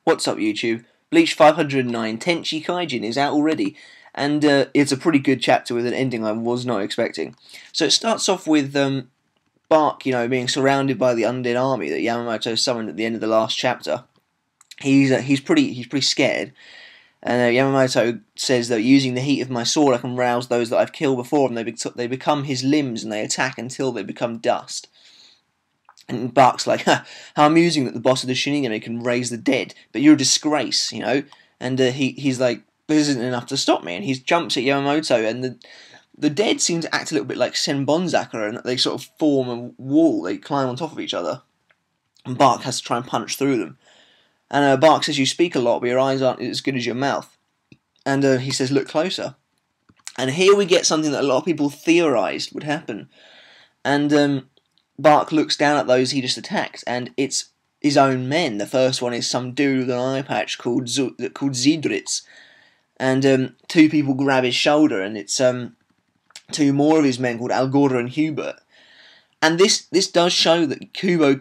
What's up, YouTube? Bleach 509 Tenchi Kaijin is out already, and it's a pretty good chapter with an ending I was not expecting. So it starts off with Bach, being surrounded by the undead army that Yamamoto summoned at the end of the last chapter. He's pretty scared, and Yamamoto says that using the heat of my sword I can rouse those that I've killed before, and they become his limbs, and they attack until they become dust. And Bach's like, how amusing that the boss of the Shinigami can raise the dead, but you're a disgrace, And he's like, this isn't enough to stop me, and he jumps at Yamamoto, and the dead seem to act a little bit like Senbonzakura, and they sort of form a wall, they climb on top of each other, and Bach has to try and punch through them. And Bach says, you speak a lot, but your eyes aren't as good as your mouth. And he says, look closer. And here we get something that a lot of people theorised would happen. And Bach looks down at those he just attacked, and it's his own men. The first one is some dude with an eye patch called Zidritz, and two people grab his shoulder, and it's two more of his men called Algora and Hubert. And this does show that Yamamoto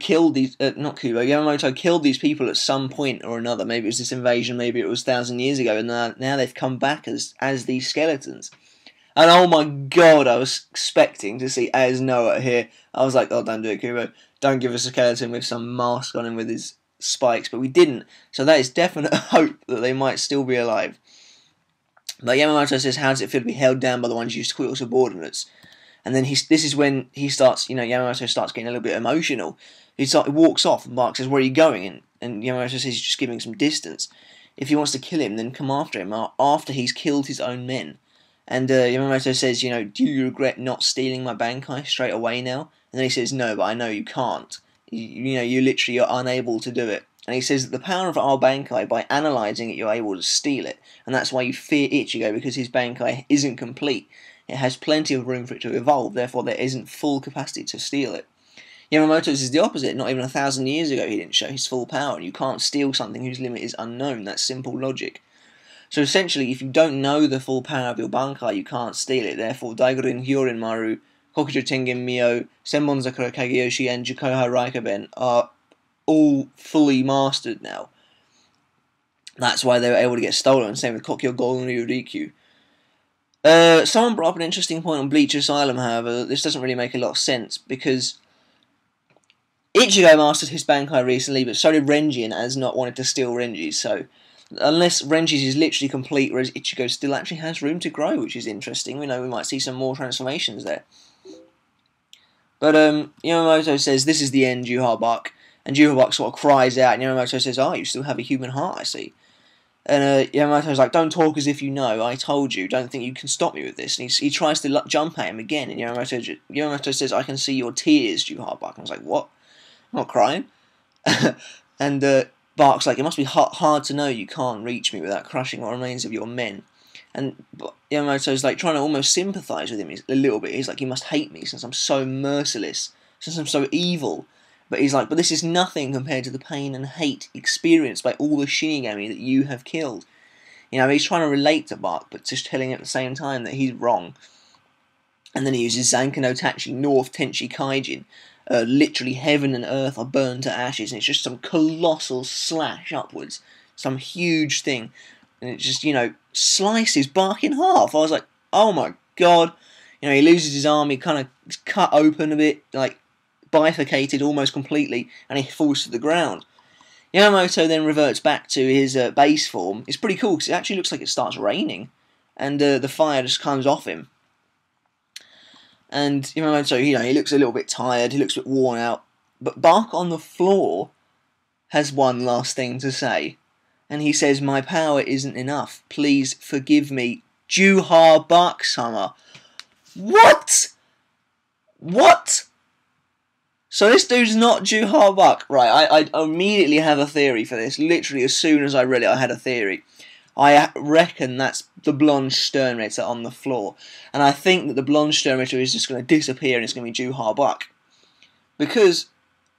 killed these people at some point or another. Maybe it was this invasion, maybe it was 1,000 years ago, and now they've come back as these skeletons. And oh my god, I was expecting to see As Noah here. I was like, oh, don't do it, Kubo. Don't give us a skeleton with some mask on him with his spikes. But we didn't. So that is definite hope that they might still be alive. But Yamamoto says, how does it feel to be held down by the ones you used to call your subordinates? And then this is when he starts, Yamamoto starts getting a little bit emotional. He walks off, and Bach says, where are you going? And Yamamoto says he's just giving some distance. If he wants to kill him, then come after him after he's killed his own men. And Yamamoto says, do you regret not stealing my Bankai straight away now? And then he says, no, but I know you can't. You literally are unable to do it. And he says that the power of our Bankai, by analysing it, you're able to steal it. And that's why you fear Ichigo, because his Bankai isn't complete. It has plenty of room for it to evolve, therefore there isn't full capacity to steal it. Yamamoto's is the opposite. Not even 1,000 years ago he didn't show his full power, and you can't steal something whose limit is unknown. That's simple logic. So essentially, if you don't know the full power of your Bankai, you can't steal it. Therefore, Daigorin Hyorin Maru, Kokujo Tengen Mio, Senbonzakura Kageyoshi, and Jukoha Raikaben are all fully mastered now. That's why they were able to get stolen. Same with Kokyo Golden Ryukyu. Someone brought up an interesting point on Bleach Asylum, however. This doesn't really make a lot of sense, because Ichigo mastered his Bankai recently, but so did Renji, and has not wanted to steal Renji's, so unless Renji's is literally complete, whereas Ichigo still actually has room to grow, which is interesting. We know we might see some more transformations there. But Yamamoto says, this is the end, Juha Bach. And Juha Bach sort of cries out, and Yamamoto says, you still have a human heart, I see. And Yamamoto's like, don't talk as if you know, I told you, don't think you can stop me with this. And he tries to jump at him again, and Yamamoto says, I can see your tears, Juha Bach. And I was like, what? I'm not crying. And Bach's like, it must be hard to know you can't reach me without crushing what remains of your men. And Yamamoto's like trying to almost sympathise with him a little bit. He's like, you must hate me since I'm so merciless, since I'm so evil. But he's like, but this is nothing compared to the pain and hate experienced by all the Shinigami that you have killed. He's trying to relate to Bach, but just telling him at the same time that he's wrong. And then he uses Zanka no Tachi North Tenchi Kaijin. Literally heaven and earth are burned to ashes, and it's just some colossal slash upwards, some huge thing, and it just, slices Bach in half. I was like, oh my god. He loses his arm, he kind of cut open a bit, like bifurcated almost completely, and he falls to the ground. Yamamoto then reverts back to his base form. It's pretty cool, because it actually looks like it starts raining, and the fire just comes off him. And Yamamoto, he looks a little bit tired, he looks a bit worn out. But Bach on the floor has one last thing to say. And he says, my power isn't enough. Please forgive me. Juha Bach-sama. What? What? So this dude's not Juha Bach. Right, I immediately have a theory for this. Literally, as soon as I read it, I had a theory. I reckon that's the blonde Sternritter on the floor. And I think that the blonde Sternritter is just going to disappear and it's going to be Juha Bach. Because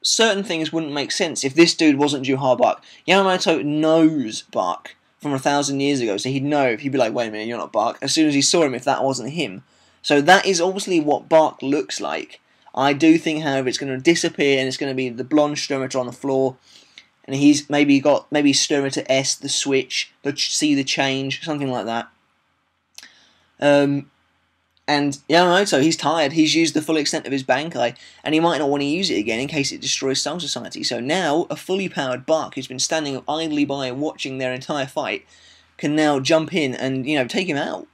certain things wouldn't make sense if this dude wasn't Juha Bach. Yamamoto knows Bach from 1,000 years ago, so he'd know, if he'd be like, wait a minute, you're not Bach, as soon as he saw him, if that wasn't him. So that is obviously what Bach looks like. I do think, however, it's going to disappear and it's going to be the blonde Sternritter on the floor. and he's maybe stirring to S, the switch, see the change, something like that. And Yamamoto, he's tired. He's used the full extent of his Bankai, and he might not want to use it again in case it destroys Soul Society. So now, a fully powered Bach, who's been standing idly by watching their entire fight, can now jump in and, take him out.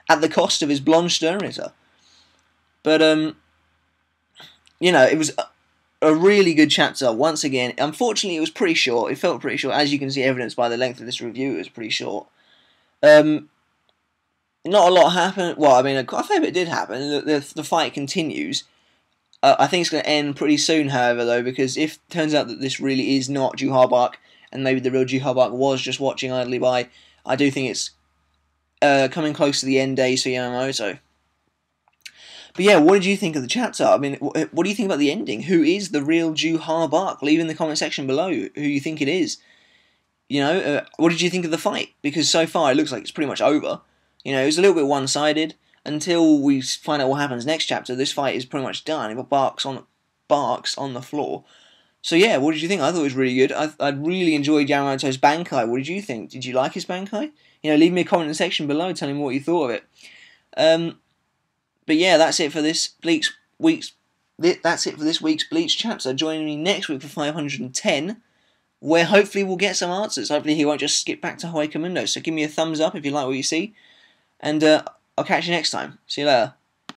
At the cost of his blonde Sturmritter. But, it was a really good chapter, once again. Unfortunately, it was pretty short. It felt pretty short. As you can see, evidenced by the length of this review, it was pretty short. Not a lot happened. Well, I mean, a fair bit did happen. The fight continues. I think it's going to end pretty soon, however, though, because if it turns out that this really is not Juha Bach, and maybe the real Juha Bach was just watching idly by, I do think it's coming close to the end days for Yamamoto. But yeah, what did you think of the chapter? I mean, what do you think about the ending? Who is the real Juha Bach? Leave in the comment section below who you think it is. What did you think of the fight? Because so far it looks like it's pretty much over. It was a little bit one-sided. Until we find out what happens next chapter, this fight is pretty much done. You've got Barks on the floor. So yeah, what did you think? I thought it was really good. I really enjoyed Yamamoto's Bankai. What did you think? Did you like his Bankai? Leave me a comment in the section below telling me what you thought of it. But yeah, that's it for this week's Bleach chapter. Join me next week for 510, where hopefully we'll get some answers. Hopefully he won't just skip back to Hawaii Commando. So give me a thumbs up if you like what you see. And I'll catch you next time. See you later.